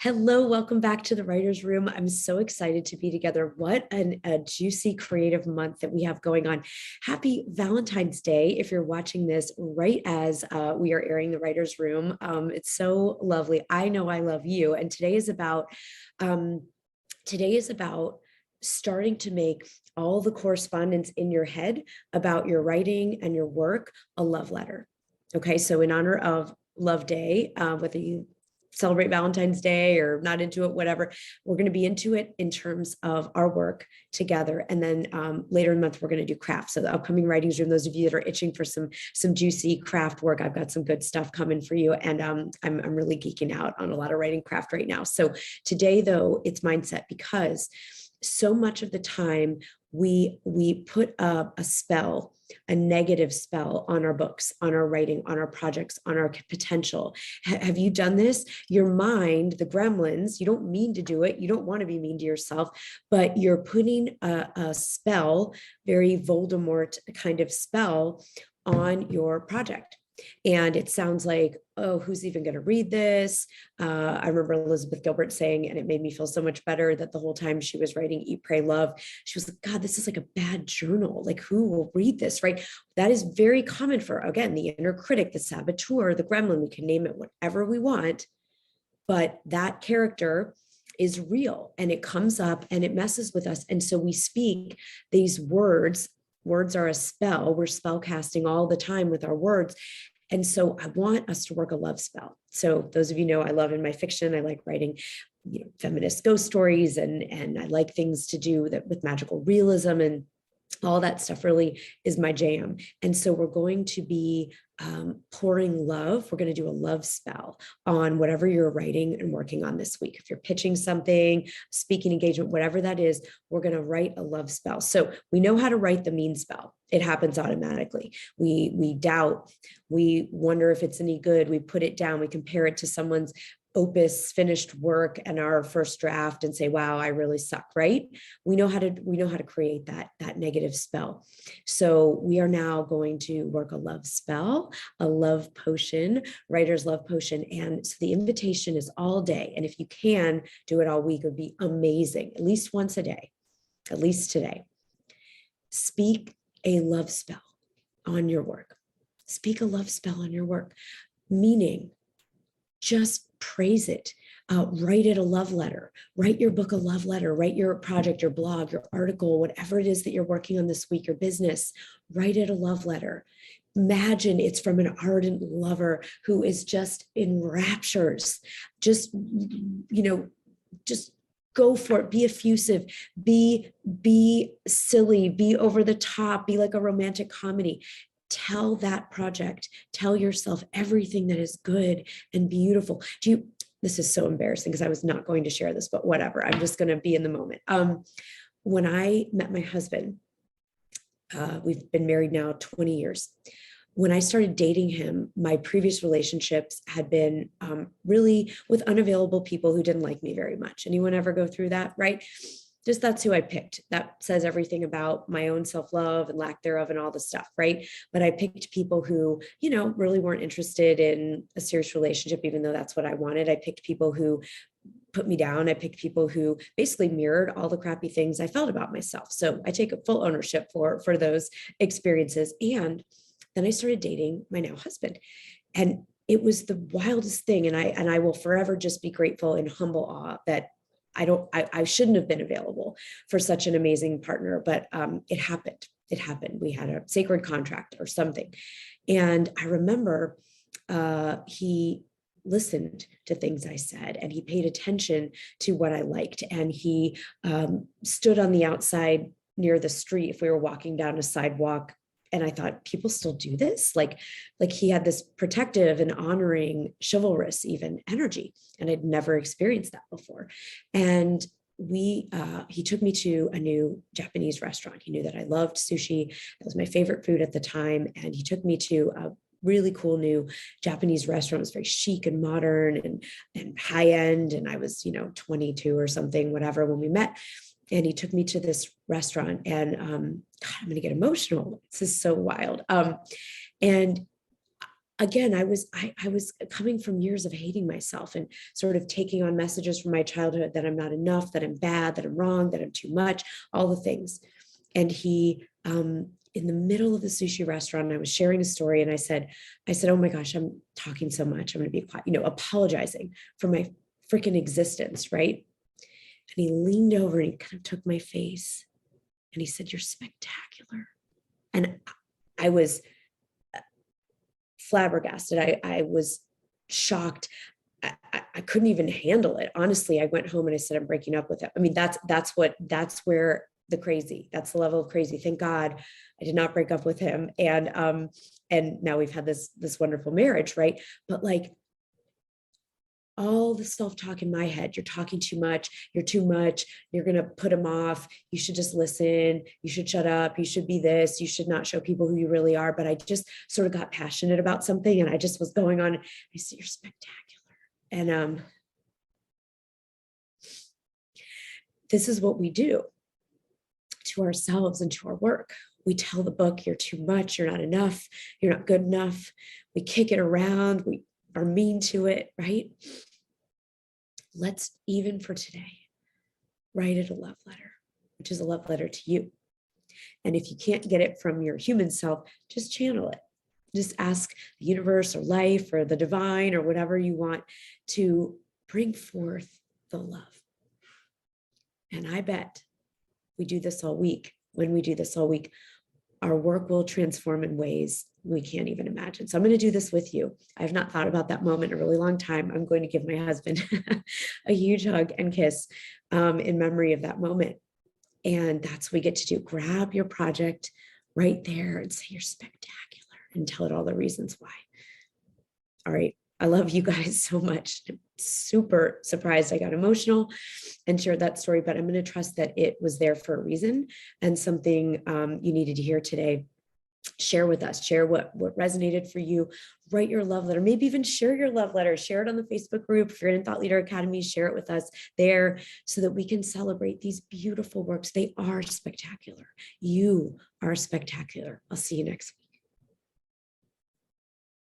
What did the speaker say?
Hello, welcome back to the Writer's Room. I'm so excited to be together. What a juicy creative month that we have going on. Happy Valentine's Day if you're watching this right as we are airing the Writer's Room. It's so lovely. I know I love you. And um, today is about starting to make all the correspondence in your head about your writing and your work a love letter. Okay, so in honor of Love Day, whether you celebrate Valentine's Day or not into it, whatever, we're going to be into it in terms of our work together. And then later in the month, we're going to do crafts. So the upcoming writings room, those of you that are itching for some juicy craft work, I've got some good stuff coming for you. And I'm really geeking out on a lot of writing craft right now. So today, though, it's mindset, because so much of the time we put a spell, a negative spell on our books, on our writing, on our projects, on our potential. Have you done this? Your mind, the gremlins, you don't mean to do it. You don't want to be mean to yourself, but you're putting a spell, very Voldemort kind of spell on your project. And it sounds like, oh, who's even going to read this? I remember Elizabeth Gilbert saying, and it made me feel so much better, that the whole time she was writing Eat, Pray, Love, she was like, God, this is like a bad journal. Like, who will read this, right? That is very common for, again, the inner critic, the saboteur, the gremlin. We can name it whatever we want, but that character is real and it comes up and it messes with us. And so we speak these words. Words are a spell. We're spell casting all the time with our words. And so I want us to work a love spell. So those of you know, I love in my fiction, I like writing, feminist ghost stories, and I like things to do that with magical realism, and all that stuff really is my jam. And so we're going to be pouring love. We're going to do a love spell on whatever you're writing and working on this week. If you're pitching something, speaking engagement, whatever that is, we're going to write a love spell. So we know how to write the mean spell. It happens automatically. We doubt, we wonder if it's any good. We put it down. We compare it to someone's opus finished work and our first draft and say, wow, I really suck, right? We know how to create that negative spell. So we are now going to work a love spell, a love potion, writer's love potion. And so the invitation is all day. And if you can do it all week, it would be amazing. At least once a day, at least today. Speak a love spell on your work. Speak a love spell on your work, meaning just praise it. Write it a love letter. Write your book a love letter. Write your project, your blog, your article, whatever it is that you're working on this week, your business. Write it a love letter. Imagine it's from an ardent lover who is just in raptures. Just go for it. Be effusive. Be silly. Be over the top. Be like a romantic comedy. Tell that project, tell yourself everything that is good and beautiful. This is so embarrassing because I was not going to share this, but whatever. I'm just going to be in the moment. When I met my husband, we've been married now 20 years. When I started dating him, my previous relationships had been really with unavailable people who didn't like me very much. Anyone ever go through that, right? Just that's who I picked. That says everything about my own self-love and lack thereof and all the stuff, right? But I picked people who, really weren't interested in a serious relationship, even though that's what I wanted. I picked people who put me down. I picked people who basically mirrored all the crappy things I felt about myself. So I take full ownership for those experiences. And then I started dating my now husband. And it was the wildest thing. And I will forever just be grateful and humble awe that I shouldn't have been available for such an amazing partner, but it happened. It happened. We had a sacred contract or something. And I remember he listened to things I said, and he paid attention to what I liked. And he stood on the outside near the street if we were walking down a sidewalk. And I thought, people still do this? Like he had this protective and honoring, chivalrous even energy. And I'd never experienced that before. And he took me to a new Japanese restaurant. He knew that I loved sushi. That was my favorite food at the time. And he took me to a really cool new Japanese restaurant. It was very chic and modern and high end. And I was, 22 or something, whatever, when we met. And he took me to this restaurant, and God, I'm going to get emotional. This is so wild. And again, I was coming from years of hating myself and sort of taking on messages from my childhood that I'm not enough, that I'm bad, that I'm wrong, that I'm too much, all the things. And he, in the middle of the sushi restaurant, I was sharing a story, and I said, oh my gosh, I'm talking so much. I'm going to be quiet, apologizing for my freaking existence, right? And he leaned over and he kind of took my face and he said, "You're spectacular." And I was flabbergasted. I was shocked. I couldn't even handle it. Honestly, I went home and I said, "I'm breaking up with him." I mean, that's where that's the level of crazy. Thank God I did not break up with him. And now we've had this wonderful marriage, right? But like, all the self-talk in my head, you're talking too much, you're too much, you're going to put him off, you should just listen, you should shut up, you should be this, you should not show people who you really are. But I just sort of got passionate about something, and I just was going on. I said, "You're spectacular." And this is what we do to ourselves and to our work. We tell the book, "You're too much, you're not enough, you're not good enough." We kick it around, we are mean to it, right? Let's, even for today, write it a love letter, which is a love letter to you. And if you can't get it from your human self, just channel it. Just ask the universe or life or the divine or whatever you want to bring forth the love. And I bet we do this all week. When we do this all week, our work will transform in ways we can't even imagine. So I'm going to do this with you. I have not thought about that moment in a really long time. I'm going to give my husband a huge hug and kiss in memory of that moment. And that's what we get to do. Grab your project right there and say, "You're spectacular," and tell it all the reasons why. All right. I love you guys so much. I'm super surprised I got emotional and shared that story, but I'm going to trust that it was there for a reason and something you needed to hear today. Share with us, share what resonated for you, write your love letter, maybe even share your love letter, share it on the Facebook group. If you're in Thought Leader Academy, share it with us there so that we can celebrate these beautiful works. They are spectacular. You are spectacular. I'll see you next week.